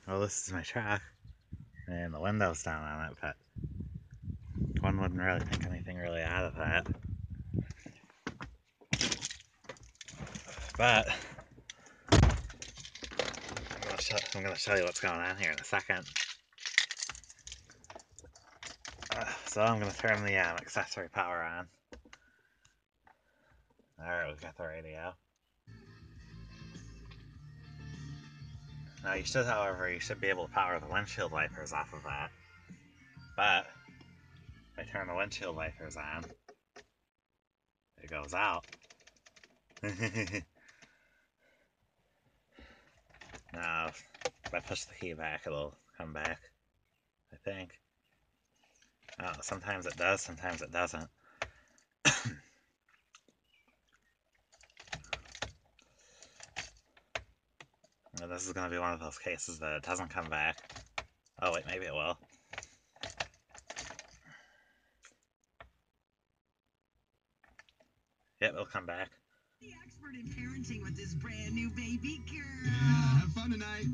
Well, this is my truck, and the window's down on it, but one wouldn't really think anything really out of that. But I'm gonna show you what's going on here in a second. So I'm gonna turn the accessory power on. Alright, we've got the radio. Now you should, however, be able to power the windshield wipers off of that. But if I turn the windshield wipers on, it goes out. Now, if I push the key back, it'll come back, I think. Oh, sometimes it does, sometimes it doesn't. Well, this is going to be one of those cases that it doesn't come back. Oh wait, maybe it will. Yep, it'll come back. The expert in parenting with this brand new baby girl. Yeah, have fun tonight.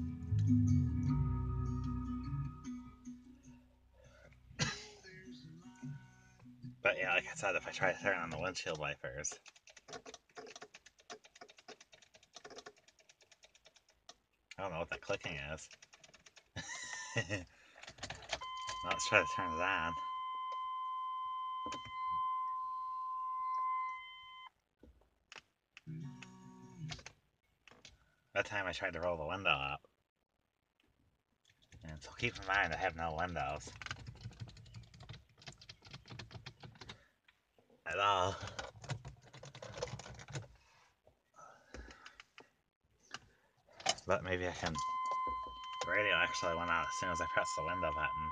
But yeah, like I said, if I try to turn on the windshield wipers, I don't know what that clicking is. Now let's try to turn it on. That time I tried to roll the window up. And so keep in mind I have no windows. At all. But maybe I can... The radio actually went out as soon as I pressed the window button.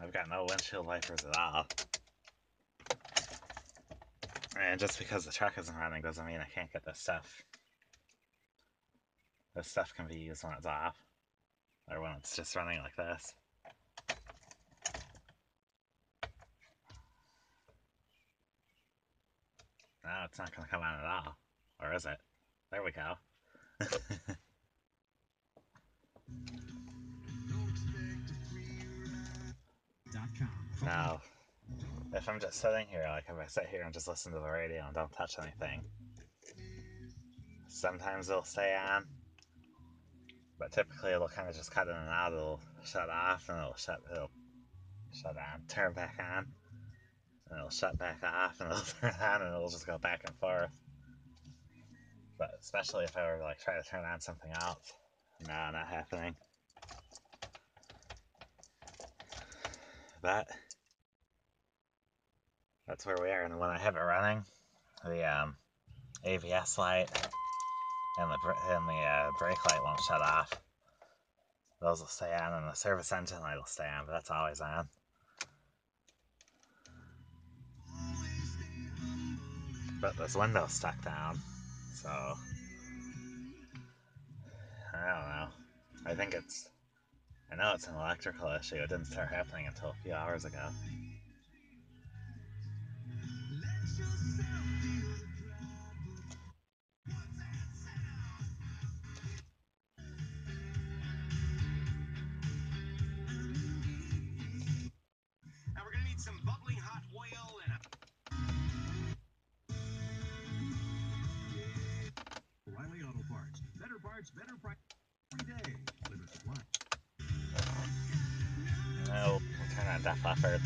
I've got no windshield wipers at all. And just because the truck isn't running doesn't mean I can't get this stuff. This stuff can be used when it's off. Or when it's just running like this. No, it's not going to come on at all. Or is it? There we go. Now, if I'm just sitting here, like if I sit here and just listen to the radio and don't touch anything, sometimes it'll stay on, but typically it'll kind of just cut in and out. It'll shut off and it'll shut on, turn back on, and it'll shut back off and it'll turn on and it'll just go back and forth. But especially if I were to like try to turn on something else, no, not happening. But that's where we are, and when I have it running, the AVS light and the brake light won't shut off. Those will stay on, and the service engine light will stay on, but that's always on. But this window's stuck down, so I don't know. I know it's an electrical issue. It didn't start happening until a few hours ago. Now we're gonna need some bubbling hot oil and O'Reilly Auto Parts. Better parts, better price every day. Limited supply. No, we'll turn on Def Leppard.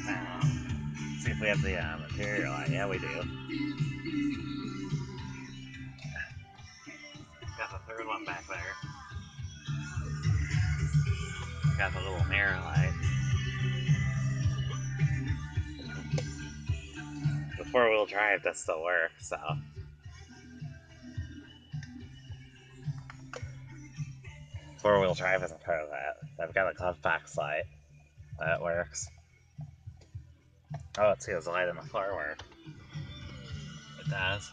Now, see if we have the material light. Yeah, we do. Got the third one back there. Got the little mirror light. The four-wheel drive does still work, so. Four-wheel drive isn't part of that. I've got a glove box light. That works. Oh, let's see, does the light on the floor work? It does.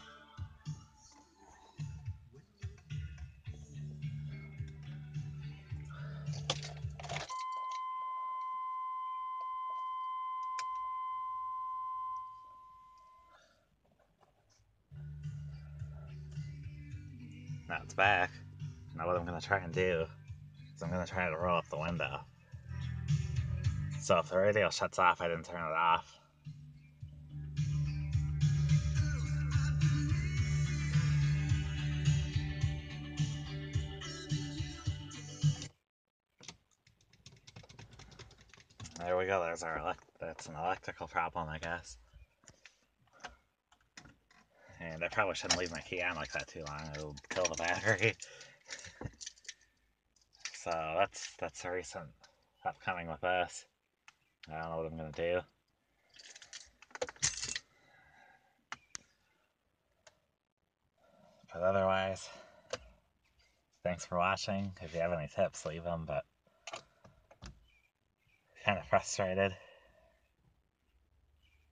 Now it's back. Now what I'm going to try and do is I'm going to try to roll up the window. So if the radio shuts off, I didn't turn it off. There we go. There's our that's an electrical problem, I guess. And I probably shouldn't leave my key on like that too long. It'll kill the battery. So that's the recent upcoming with this. I don't know what I'm gonna do. But otherwise, thanks for watching. If you have any tips, leave them. But kind of frustrated.